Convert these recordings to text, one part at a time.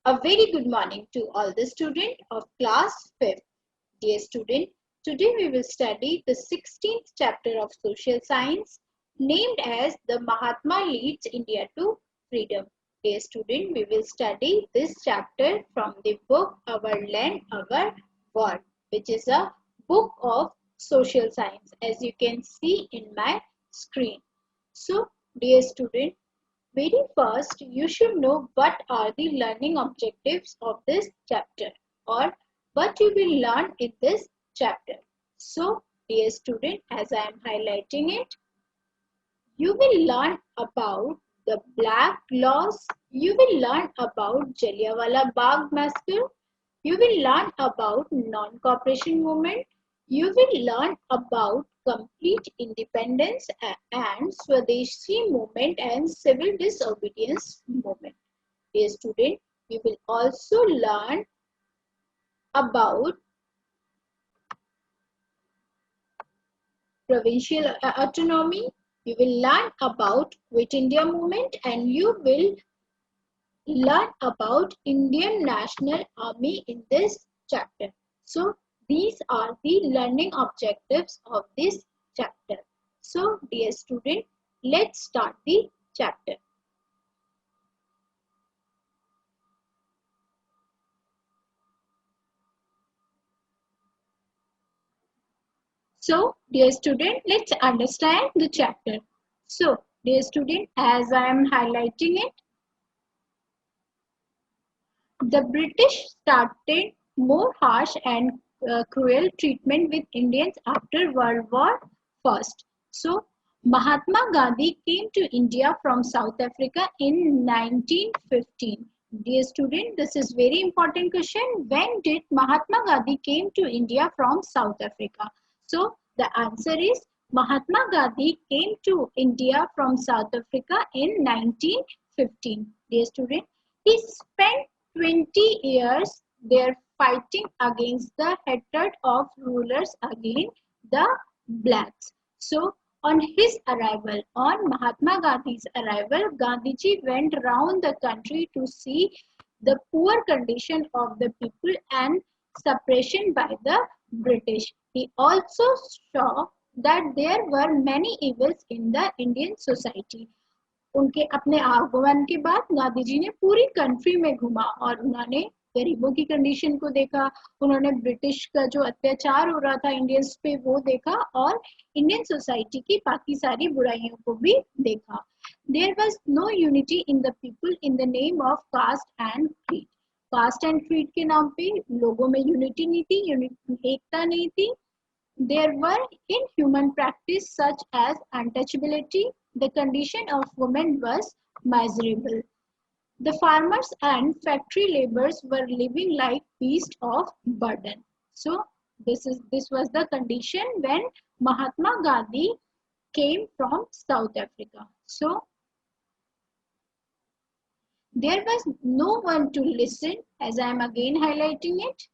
A very good morning to all the students of class 5th. Dear student, today we will study the 16th chapter of social science named as The Mahatma Leads India to Freedom. Dear student, we will study this chapter from the book Our Land, Our World, which is a book of social science, as you can see in my screen. So, dear student, very first, you should know what are the learning objectives of this chapter or what you will learn in this chapter. So, dear student, as I am highlighting it, you will learn about the black laws, you will learn about Jallianwala Bagh massacre, you will learn about non-cooperation movement, you will learn about complete independence and Swadeshi movement and civil disobedience movement. Dear student, you will also learn about provincial autonomy, you will learn about Quit India movement, and you will learn about Indian National Army in this chapter. So these are the learning objectives of this chapter. So dear student, let's start the chapter. So dear student, let's understand the chapter. So dear student, as I am highlighting it, the British started more harsh and cruel treatment with Indians after World War I. So, Mahatma Gandhi came to India from South Africa in 1915. Dear student, this is very important question. When did Mahatma Gandhi came to India from South Africa? So, the answer is Mahatma Gandhi came to India from South Africa in 1915. Dear student, he spent 20 years there fighting against the hatred of rulers against the blacks. So on his arrival, on Mahatma Gandhi's arrival, Gandhiji went round the country to see the poor condition of the people and suppression by the British. He also saw that there were many evils in the Indian society. उनके अपने आगमन के बाद गांधी जी ने पूरी country में घुमा और उन्होंने गरीबों की कंडीशन को देखा, उन्होंने ब्रिटिश का जो अत्याचार हो रहा था इंडियंस पे वो देखा और इंडियन सोसाइटी की बाकी सारी बुराइयों को भी देखा. There was no unity in the people in the name of caste and creed. Caste and creed के नाम पे लोगों में यूनिटी नहीं थी, एकता नहीं थी. There were inhuman practices such as untouchability. The condition of women was miserable. The farmers and factory laborers were living like beasts of burden. So this was the condition when Mahatma Gandhi came from South Africa. So there was no one to listen, as I am again highlighting it.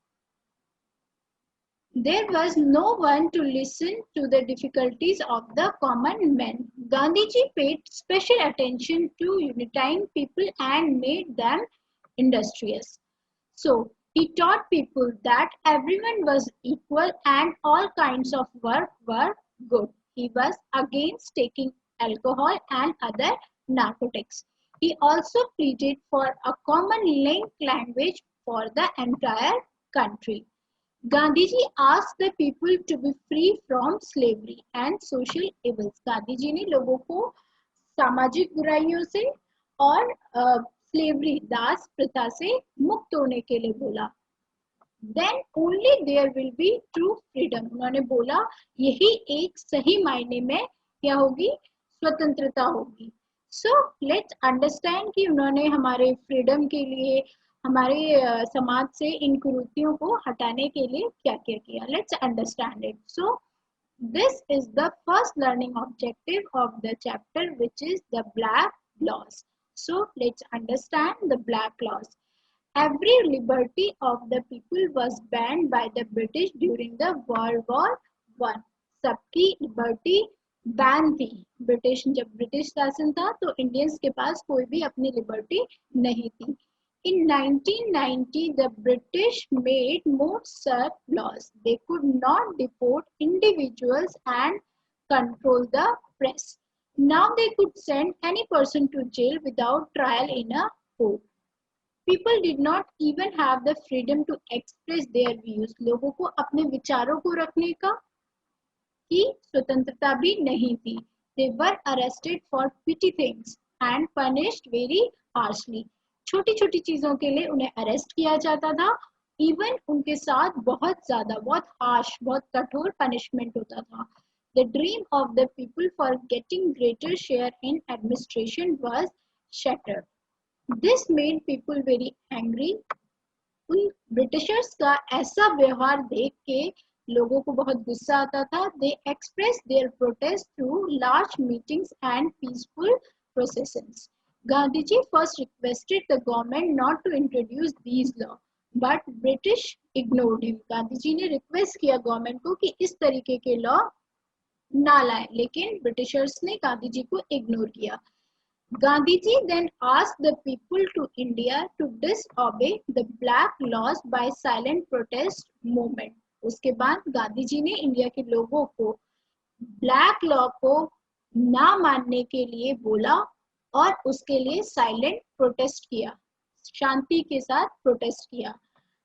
There was no one to listen to the difficulties of the common man. Gandhiji paid special attention to unifying people and made them industrious. So, he taught people that everyone was equal and all kinds of work were good. He was against taking alcohol and other narcotics. He also pleaded for a common link language for the entire country. Gandhiji asked the people to be free from slavery and social evils. Gandhiji ने लोगों को सामाजिक बुराइयों से और slavery दास प्रथा से मुक्त होने के लिए बोला. Then only there will be true freedom. उन्होंने बोला यही एक सही मायने में क्या होगी, स्वतंत्रता होगी. So let's understand कि उन्होंने हमारे फ्रीडम के लिए, हमारे समाज से इन कुरीतियों को हटाने के लिए क्या क्या किया. Let's understand it. So this is the first learning objective of the chapter, which is the black laws. So let's understand the black laws. Every liberty of the people was banned by the British during the World War I. सबकी liberty ban थी. जब British शासन था तो Indians के पास कोई भी अपनी लिबर्टी नहीं थी. In 1990, the British made more strict laws. They could not deport individuals and control the press. Now they could send any person to jail without trial in a court. People did not even have the freedom to express their views. लोगों को अपने विचारों को रखने की स्वतंत्रता भी नहीं थी. They were arrested for petty things and punished very harshly. छोटी छोटी चीजों के लिए उन्हें अरेस्ट किया जाता था. इवन उनके साथ बहुत हार्श, बहुत कठोर पनिशमेंट होता था. The dream of the people for getting greater share in administration was shattered. This made people very angry. उन ब्रिटिशर्स का ऐसा व्यवहार देख के लोगों को बहुत गुस्सा आता था. They expressed their protest through large meetings and peaceful processions. Gandhiji first requested the government not to introduce these laws, but British ignored him. Gandhiji ने रिक्वेस्ट किया गवर्नमेंट को कि इस तरीके के लॉ ना लाएं, लेकिन ब्रिटिशर्स ने गांधीजी को इग्नोर किया. Gandhiji then asked the people to India to disobey the black laws by silent protest movement. उसके बाद गांधीजी ने इंडिया के लोगों को ब्लैक लॉ को ना मानने के लिए बोला और उसके लिए साइलेंट प्रोटेस्ट किया, शांति के साथ प्रोटेस्ट किया.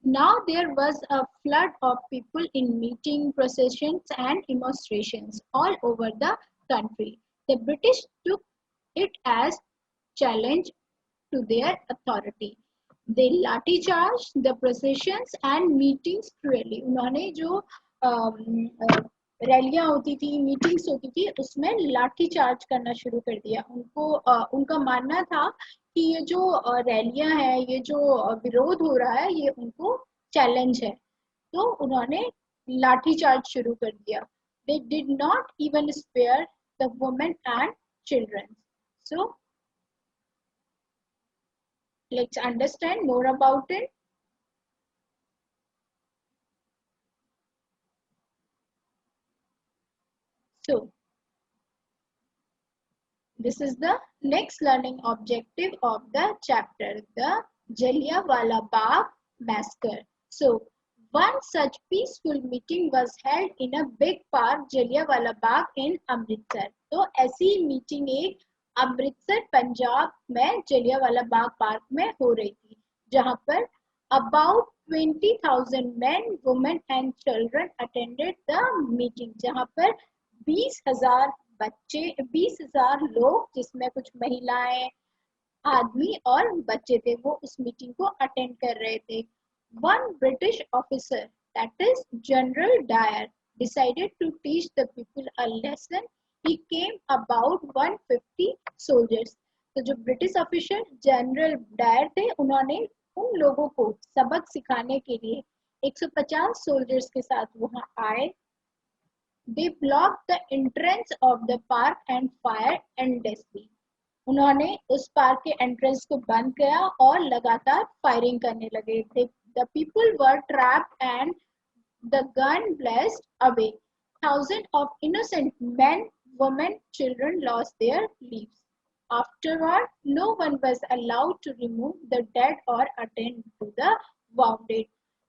Now there was a flood of people in meeting, processions and demonstrations all over the country. The British took it as challenge to their authority. They लाठी charge the processions and meetings cruelly. उन्होंने जो रैलियां होती थी, meetings होती थी, उसमें लाठी चार्ज करना शुरू कर दिया. उनका मानना था कि ये जो रैलियां हैं, ये जो विरोध हो रहा है, ये उनको चैलेंज है, तो उन्होंने लाठी चार्ज शुरू कर दिया. They did not even spare the women and children. So let's understand more about it. So this is the next learning objective of the chapter, the Jallianwala Bagh massacre. So one such peaceful meeting was held in a big park, Jallianwala Bagh in Amritsar. तो ऐसी meeting एक अमृतसर पंजाब में Jallianwala Bagh park में हो रही थी, जहां पर about 20,000 men, women and children attended the meeting. जहां पर 20,000 बच्चे, 20,000 लोग, जिसमें कुछ महिलाएं, आदमी और बच्चे थे, वो उस मीटिंग को अटेंड कर रहे थे. One British officer, that is General Dyer, decided to teach the people a lesson. He came about 150 soldiers. तो जो ब्रिटिश ऑफिसर जनरल डायर थे, उन्होंने उन लोगों को सबक सिखाने के लिए 150 सोल्जर्स के साथ वहां आए. They blocked the entrance of the park and fired endlessly. उन्होंने उस पार्क के एंट्रेंस को बंद किया और लगातार फायरिंग करने लगे. The people were trapped and the gun blazed away. Thousands of innocent men, women, children lost their lives. Afterward, no one was allowed to remove the dead or attend to the wounded.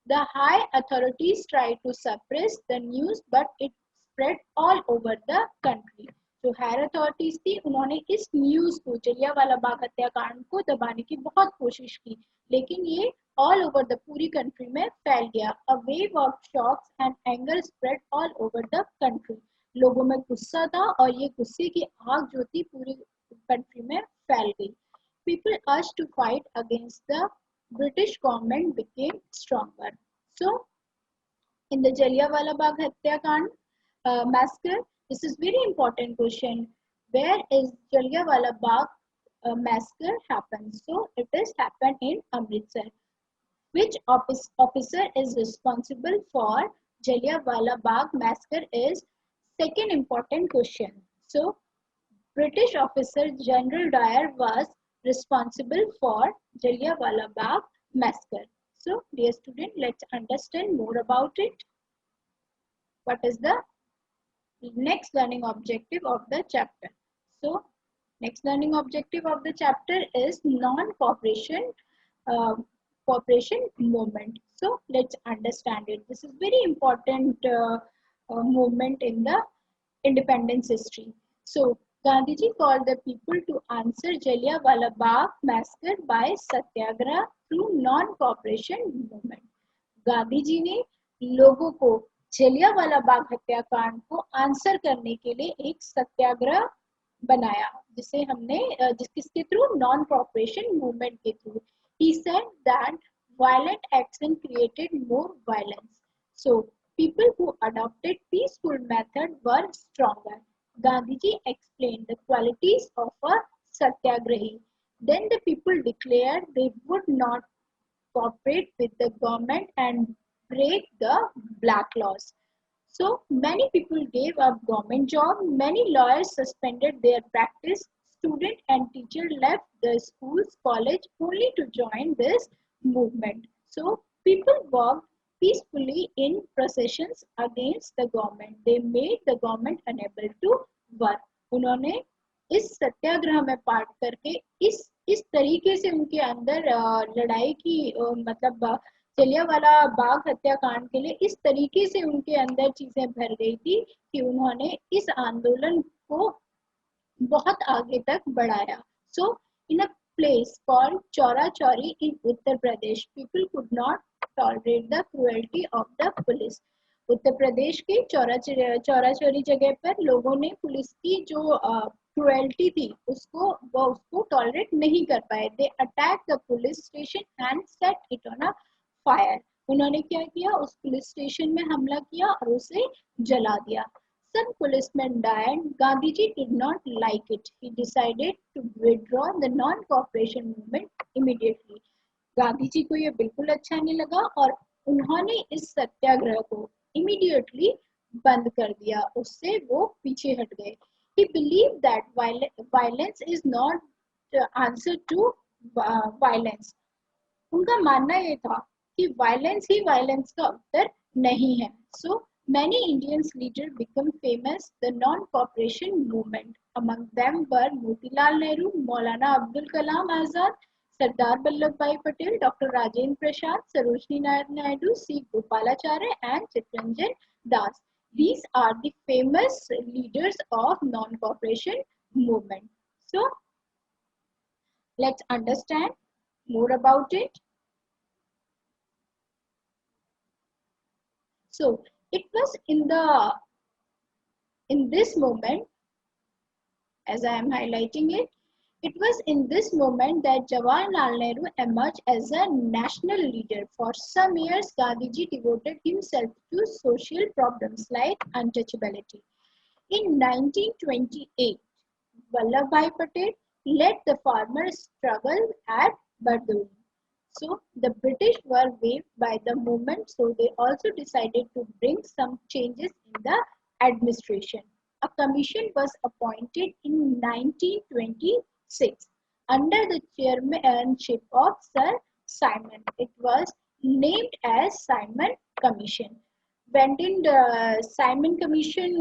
The high authorities tried to suppress the news, but it spread all over the country. जो higher authorities थी, उन्होंने इस news को, जलियांवाला बाग हत्याकांड को दबाने की बहुत कोशिश की, लेकिन ये ऑल ओवर द पूरी कंट्री में फैल गया. A wave of shocks and anger spread all over the country. लोगों में गुस्सा था और ये गुस्से की आग जो थी पूरी कंट्री में फैल गई. People urged to fight against the British government became stronger. So in the Jallianwala Bagh हत्याकांड massacre, this is very important question. Where is Jallianwala Bagh massacre happened? So it is happened in Amritsar. Which officer is responsible for Jallianwala Bagh massacre is second important question. So British officer General Dyer was responsible for Jallianwala Bagh massacre. So dear student, let's understand more about it. What is the next learning objective of the chapter? So next learning objective of the chapter is non-cooperation uh, cooperation movement. So let's understand it. This is very important movement in the independence history. So Gandhiji called the people to answer Jallianwala Bagh massacre by satyagraha through non-cooperation movement. Gandhi ji ने लोगों को जलियांवाला बाग हत्याकांड को answer करने के लिए एक सत्याग्रह बनाया, जिसे हमने किसके थ्रू, नॉन कॉपरेशन मूवमेंट के through. He said that violent action created more violence, so people who adopted peaceful method were stronger. Gandhiji explained the qualities of a satyagrahi. Then the people declared they would not cooperate with the government and break the black laws. So many people gave up government job, many lawyers suspended their practice, student and teacher left the schools, college only to join this movement. So people walked peacefully in processions against the government. They made the government unable to work. उन्होंने इस सत्याग्रह में part करके इस तरीके से उनके अंदर लड़ाई की, मतलब जलियांवाला बाग हत्याकांड के लिए इस तरीके से उनके अंदर चीजें भर गई थी कि उन्होंने इस आंदोलन को बहुत आगे तक बढ़ाया. So in a place called Chaura Chauri in Uttar Pradesh, people could not tolerate the cruelty of the police. Uttar Pradesh के चौरा चौरी जगह पर लोगों ने पुलिस की जो क्रुएल्टी थी उसको टॉलरेट नहीं कर पाए. They attack the police station and set it on a fire. उन्होंने क्या किया, उस पुलिस स्टेशन में हमला किया और उसे जला दिया. Some policemen died. Gandhiji did not like it. He decided to withdraw the non-cooperation movement immediately. Gandhi ji को ये बिल्कुल अच्छा नहीं लगा और उन्होंने इस सत्याग्रह को immediately बंद कर दिया, उससे वो पीछे हट गए. He believed that violence is not the answer to violence. उनका मानना ये था कि वायलेंस ही वायलेंस का उत्तर नहीं है. सो many Indian leaders became famous the non-cooperation movement. Among them were Motilal Nehru, Maulana Abdul Kalam Azad, Sardar Vallabhbhai Patel, Dr. Rajendra Prasad, Sarojini Naidu, C. Gopalacharya and Chittaranjan Das. These are the famous leaders of non-cooperation movement. So let's understand more about it. So it was in this moment, as I am highlighting it, it was in this moment that Jawaharlal Nehru emerged as a national leader. For some years, Gandhiji devoted himself to social problems like untouchability. In 1928, Vallabhbhai Patel led the farmer struggle at Bardoli. So the British were waved by the movement, so they also decided to bring some changes in the administration. A commission was appointed in 1926 under the chairmanship of Sir Simon. It was named as Simon Commission. When did Simon Commission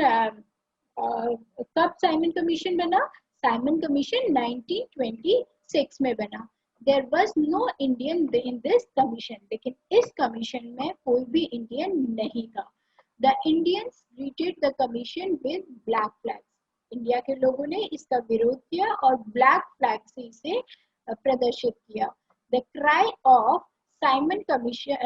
कब Simon commission बना? Simon commission 1926 में बना. There was no Indian in this commission. लेकिन इस commission में कोई भी Indian नहीं था. The Indians greeted the commission with black flags. India के लोगों ने इसका विरोध किया और ब्लैक फ्लैग से इसे प्रदर्शित किया. The cry of Simon Commission,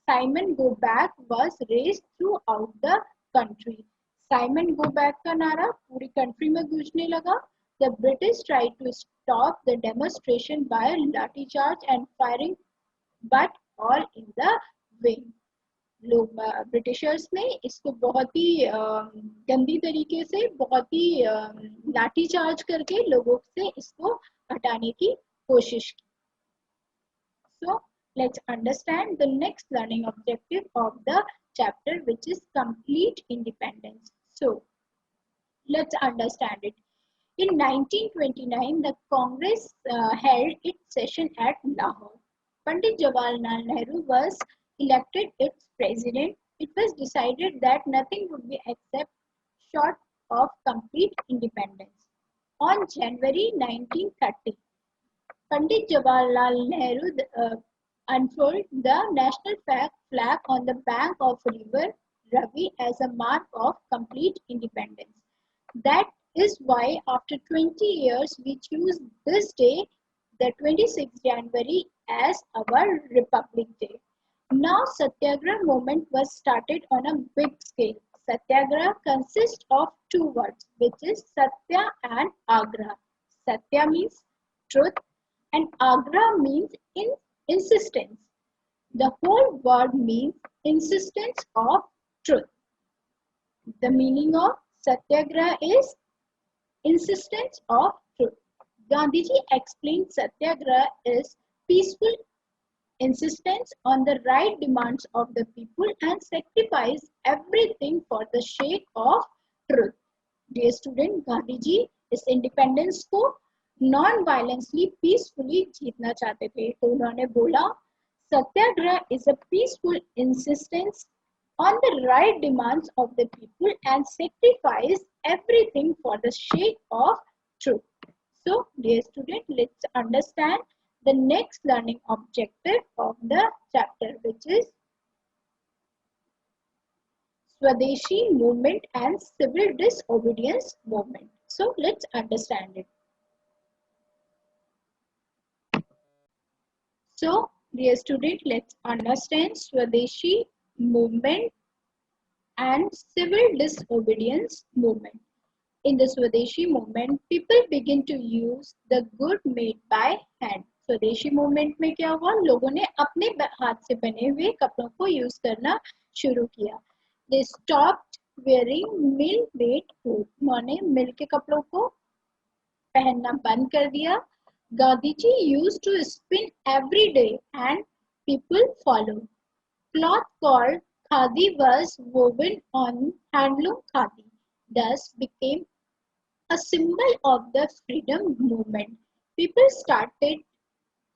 Simon go back was raised throughout the country. Simon go back का नारा पूरी कंट्री में गूंजने लगा. The British tried to stop the demonstration by lathi charge and firing, but all in the vain. लोग Britishers ने इसको बहुत ही गंदी तरीके से, बहुत ही लाठी चार्ज करके लोगों से इसको हटाने की कोशिश की. So let's understand the next learning objective of the chapter, which is complete independence. So let's understand it. In 1929, the Congress held its session at Lahore. Pandit Jawaharlal Nehru was elected its president. It was decided that nothing would be except short of complete independence. On January 1930, Pandit Jawaharlal Nehru unfurled the national flag on the bank of river Ravi as a mark of complete independence. That is why after 20 years we choose this day, the 26th January, as our Republic Day. Now Satyagraha movement was started on a big scale. Satyagraha consists of two words, which is Satya and Agraha. Satya means truth and Agraha means insistence. The whole word means insistence of truth. The meaning of Satyagraha is insistence of truth. Gandhiji explained Satyagraha is peaceful insistence on the right demands of the people and sacrifice everything for the sake of truth. Dear student, Gandhiji इस independence को non violently peacefully जीतना चाहते थे, तो उन्होंने बोला satyagraha is a peaceful insistence on the right demands of the people and sacrifice everything for the sake of truth. So, dear student, let's understand the next learning objective of the chapter, which is Swadeshi movement and civil disobedience movement. So, let's understand it. So, dear student, let's understand Swadeshi movement and civil disobedience movement. In the Swadeshi movement, people begin to use the good made by hand. स्वदेशी movement में क्या हुआ, लोगों ने अपने हाथ से बने हुए कपड़ों को यूज करना शुरू किया. They stopped wearing mill made clothes. उन्होंने मिल के कपड़ों को पहनना बंद कर दिया. Gandhiji used to spin every day and people followed. Cloth called khadi was woven on handloom khadi, thus became a symbol of the freedom movement. People started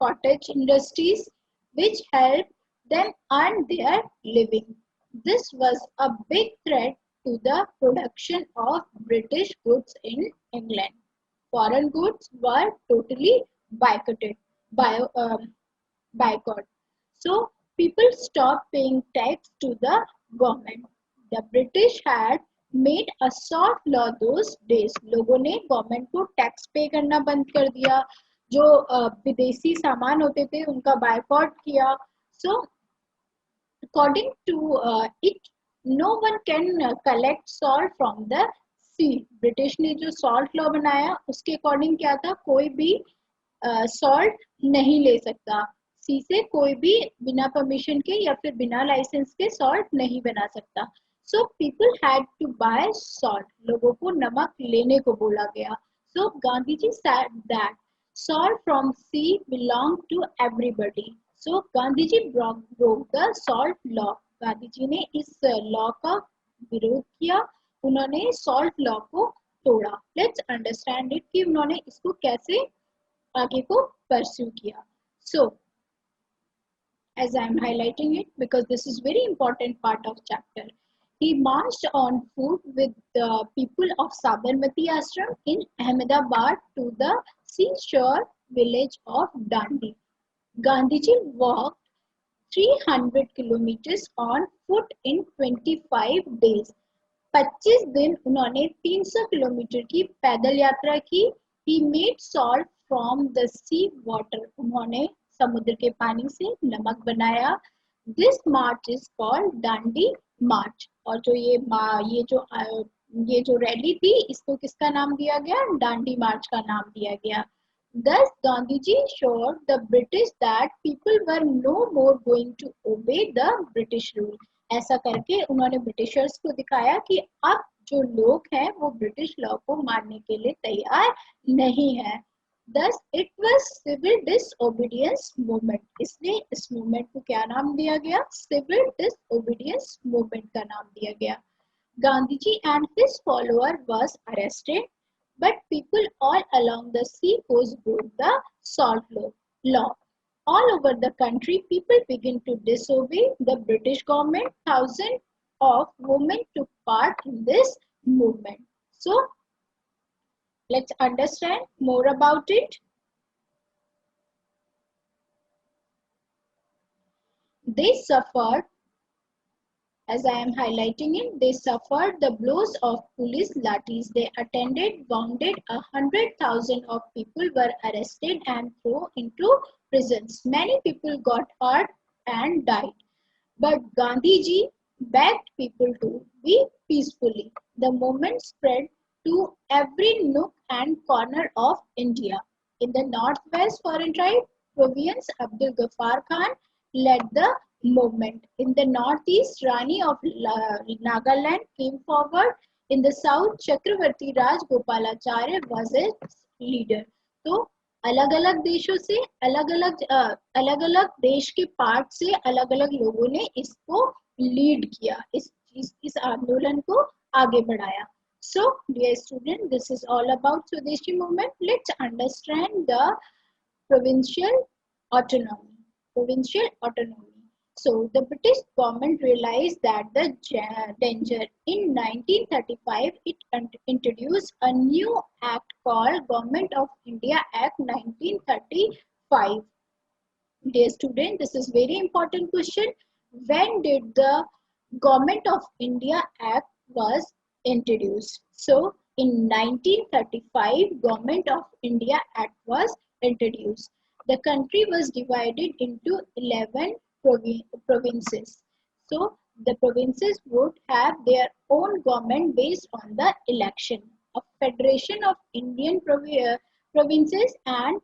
cottage industries which helped them earn their living. This was a big threat to the production of British goods in England. Foreign goods were totally boycotted. Boycott. So people stopped paying tax to the government. The British had made a soft law those days. लोगों ने government को tax पे करना बंद कर दिया. जो विदेशी सामान होते थे उनका बायकॉट किया. So according to it, no one can collect salt from the sea. British ने जो सॉल्ट लॉ बनाया उसके अकॉर्डिंग क्या था, कोई भी सॉल्ट नहीं ले सकता. सी से कोई भी बिना परमिशन के या फिर बिना लाइसेंस के सॉल्ट नहीं बना सकता. So people had to buy salt. लोगों को नमक लेने को बोला गया. So Gandhiji said that salt from sea belong to everybody. So Gandhiji broke the salt law. Gandhiji ने इस लॉ का विरोध किया. उन्होंने सॉल्ट लॉ को तोड़ा. लेट्स अंडरस्टैंड इट कि उन्होंने इसको कैसे आगे को परस्यू किया. So as I am highlighting it because this is very important part of chapter. He marched on foot with the people of Sabarmati Ashram in Ahmedabad to the seashore village of Dandi. Gandhiji walked 300 kilometers on foot in 25 days. 25 दिन उन्होंने 300 kilometre की पैदल यात्रा की. He made salt from the sea water. उन्होंने समुद्र के पानी से नमक बनाया. This march is called Dandi March. और जो ये जो रैली थी इसको किसका नाम दिया गया, डांडी मार्च का नाम दिया गया. Thus Gandhiji showed the British that people were no more going to obey the British rule. ऐसा करके उन्होंने ब्रिटिशर्स को दिखाया कि अब जो लोग हैं वो ब्रिटिश लॉ को मानने के लिए तैयार नहीं है. Thus it was civil disobedience movement. इसलिए इस मूवमेंट को क्या नाम दिया गया, civil disobedience movement का नाम दिया गया. Gandhiji and his follower was arrested, but people all along the sea coast broke the salt law. All over the country, people began to disobey the British government. Thousands of women took part in this movement. So let's understand more about it. They suffered, as I am highlighting it, they suffered the blows of police lathis. They attended, wounded 100,000 of people were arrested and thrown into prisons. Many people got hurt and died. But Gandhiji begged people to be peacefully. The movement spread to every nook and corner of India. In the northwest foreign tribe province, Abdul Ghaffar Khan led the movement. In the northeast, Rani of Nagaland came forward. In the south, Chakravarti Rajgopalacharya was its leader. तो अलग अलग देशों से अलग अलग देश के part से अलग अलग लोगों ने इसको लीड किया, इस आंदोलन को आगे बढ़ाया. So dear student, this is all about Swadeshi movement. Let's understand the provincial autonomy. Provincial autonomy. So the British government realized that the danger. In 1935, it introduced a new act called Government of India Act 1935. Dear student, this is very important question. When did the Government of India Act was introduced? So in 1935, Government of India Act was introduced. The country was divided into 11 provinces. So the provinces would have their own government based on the election. A federation of Indian provinces and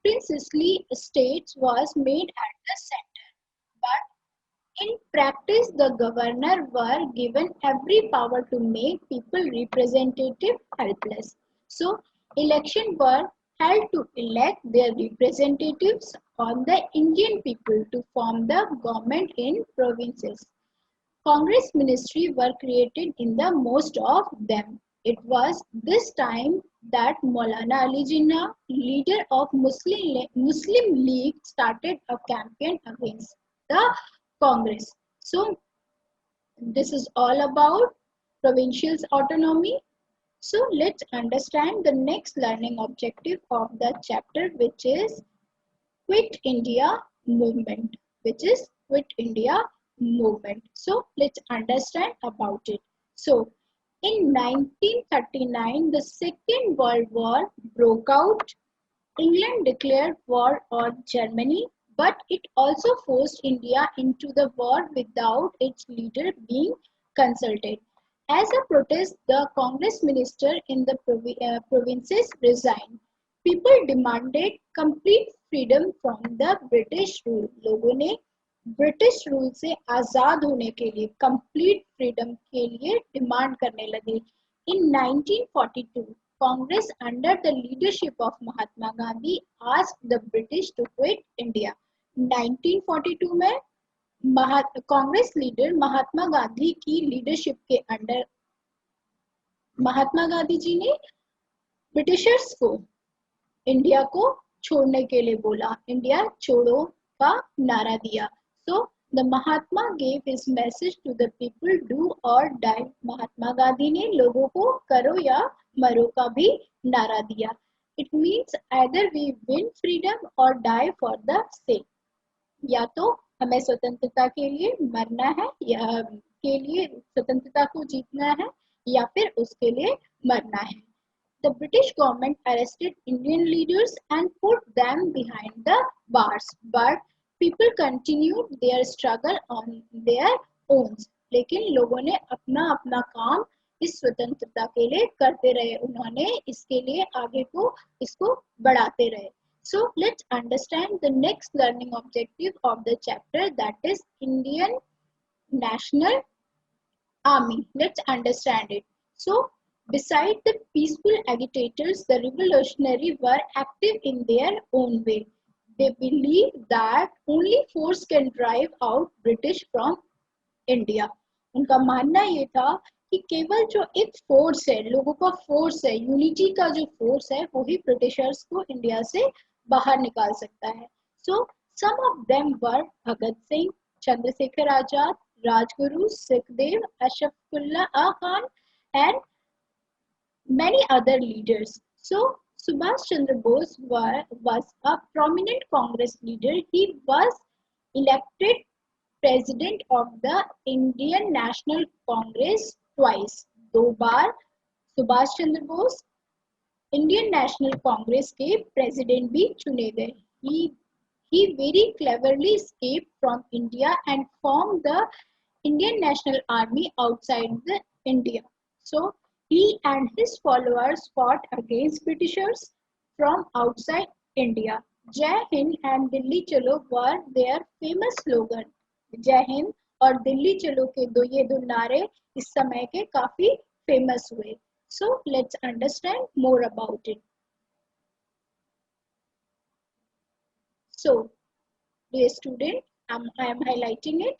princely states was made at the center. But in practice, the governor were given every power to make people representative helpless. So elections were held to elect their representatives on the Indian people to form the government in provinces. Congress ministry were created in the most of them. It was this time that Maulana Ali Jinnah, leader of Muslim League, started a campaign against the Congress. So this is all about provincial autonomy. So let's understand the next learning objective of the chapter, which is Quit India movement, So let's understand about it. So in 1939, the Second World War broke out. England declared war on Germany, but it also forced India into the war without its leader being consulted. As a protest, the Congress minister in the provinces resigned. People demanded complete freedom from the British rule. लोगों ने British rule से आजाद होने के लिए, complete freedom के लिए demand करने लगे. इन 1942, Congress under the leadership of Mahatma Gandhi asked the British to quit India. 1942 में कांग्रेस लीडर महात्मा गांधी की लीडरशिप के अंडर महात्मा गांधी जी ने ब्रिटिशर्स को इंडिया को छोड़ने के लिए बोला. इंडिया छोड़ो का नारा दिया. So the Mahatma gave his message to the people, do or die. Mahatma Gandhi ने लोगों को करो या मरो का भी नारा दिया. It means either we win freedom or die for the sake. या तो हमें स्वतंत्रता के लिए मरना है, या के लिए स्वतंत्रता को जीतना है, या फिर उसके लिए मरना है. The British government arrested Indian leaders and put them behind the bars, but people continued their struggle on their own. लेकिन लोगों ने अपना अपना काम इस स्वतंत्रता के लिए करते रहे. उन्होंने इसके लिए आगे को इसको बढ़ाते रहे. So let's understand the next learning objective of the chapter, that is Indian National Army. Let's understand it. So beside the peaceful agitators, the revolutionaries were active in their own way. They believed that only force can drive out British from India. उनका मानना ये था कि केवल जो एक force है, लोगों का फोर्स है, यूनिटी का जो फोर्स है, वही ब्रिटिशर्स को इंडिया से बाहर निकाल सकता है. So some of them were Bhagat Singh, Chandrasekhar Azad, Rajguru, Sukhdev, Ashfaqullah Khan, and many other leaders. So Subhash Chandra Bose was a prominent Congress leader. He was elected president of the Indian National Congress twice. 2 bar Subhash Chandra Bose Indian national Congress के president भी चुने गए. He very cleverly escaped from India and formed the Indian National Army outside the India. So he and his followers fought against Britishers from outside India. Jai Hind and Dilli Chalo were their famous slogan. Jai Hind और दिल्ली चलो के ये दो नारे इस समय के काफी फेमस हुए. So let's understand more about it. So, dear student, I am highlighting it.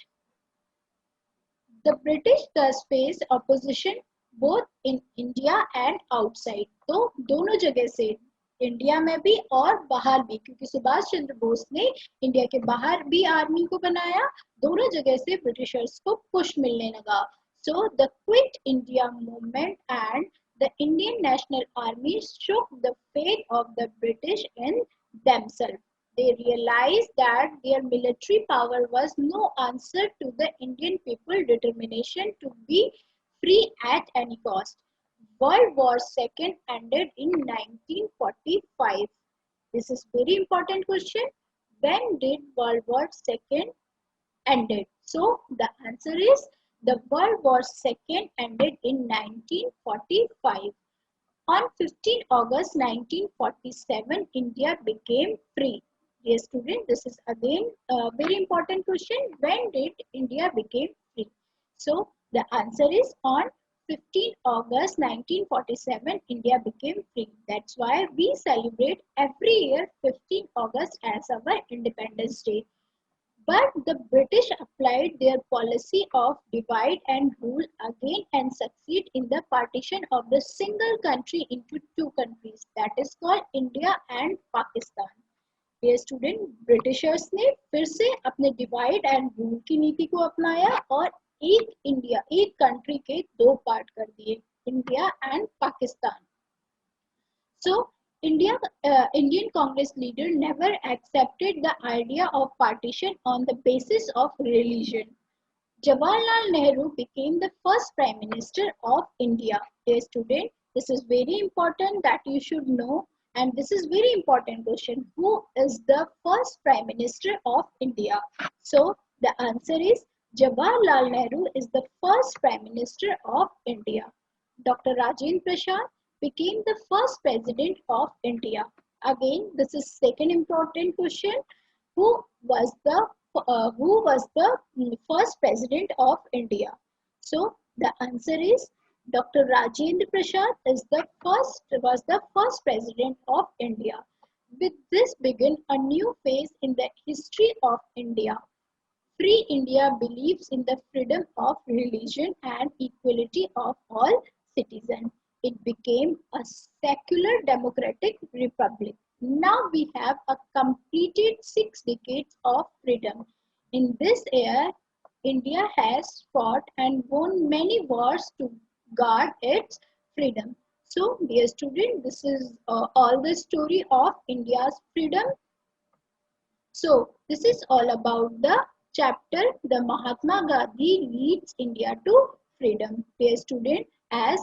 The British thus faced opposition both in India and outside. तो दोनों जगह से इंडिया में भी और बाहर भी, क्योंकि सुभाष चंद्र बोस ने इंडिया के बाहर भी आर्मी को बनाया, दोनों जगह से ब्रिटिशर्स को पुश मिलने लगा. So the Quit India movement and the Indian National Army shook the faith of the British in themselves. They realized that their military power was no answer to the Indian people's determination to be free at any cost. World War II ended in 1945. This is very important question. When did World War II ended? So the answer is the World War II ended in 1945. On 15 August 1947, India became free. Dear student, this is again a very important question. When did India become free? So the answer is on 15 August 1947, India became free. That's why we celebrate every year 15 August as our Independence Day. But the British applied their policy of divide and rule again and succeed in the partition of the single country into two countries, that is called India and Pakistan. Dear student, Britishers ने फिर से अपने divide and rule की नीति को अपनाया और एक इंडिया, एक कंट्री के दो पार्ट कर दिए, India and Pakistan. So Indian Congress leader never accepted the idea of partition on the basis of religion. Jawaharlal Nehru became the first Prime Minister of India. Dear student, this is very important that you should know, and this is very important question. Who is the first Prime Minister of India? So the answer is Jawaharlal Nehru is the first Prime Minister of India. Dr. Rajendra Prasad became the first President of India. Again, this is second important question. Who was the first President of India? So the answer is Dr. Rajendra Prasad was the first President of India. With this began a new phase in the history of India. Free India believes in the freedom of religion and equality of all citizens. It became a secular democratic republic. Now we have a completed 6 decades of freedom. In this era, India has fought and won many wars to guard its freedom. So, dear student, this is all the story of India's freedom. So, this is all about the chapter, the Mahatma Gandhi leads India to freedom. Dear student, as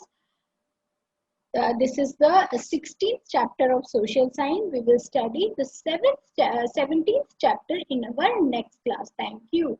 this is the 16th chapter of social science. We will study the 17th chapter in our next class. Thank you.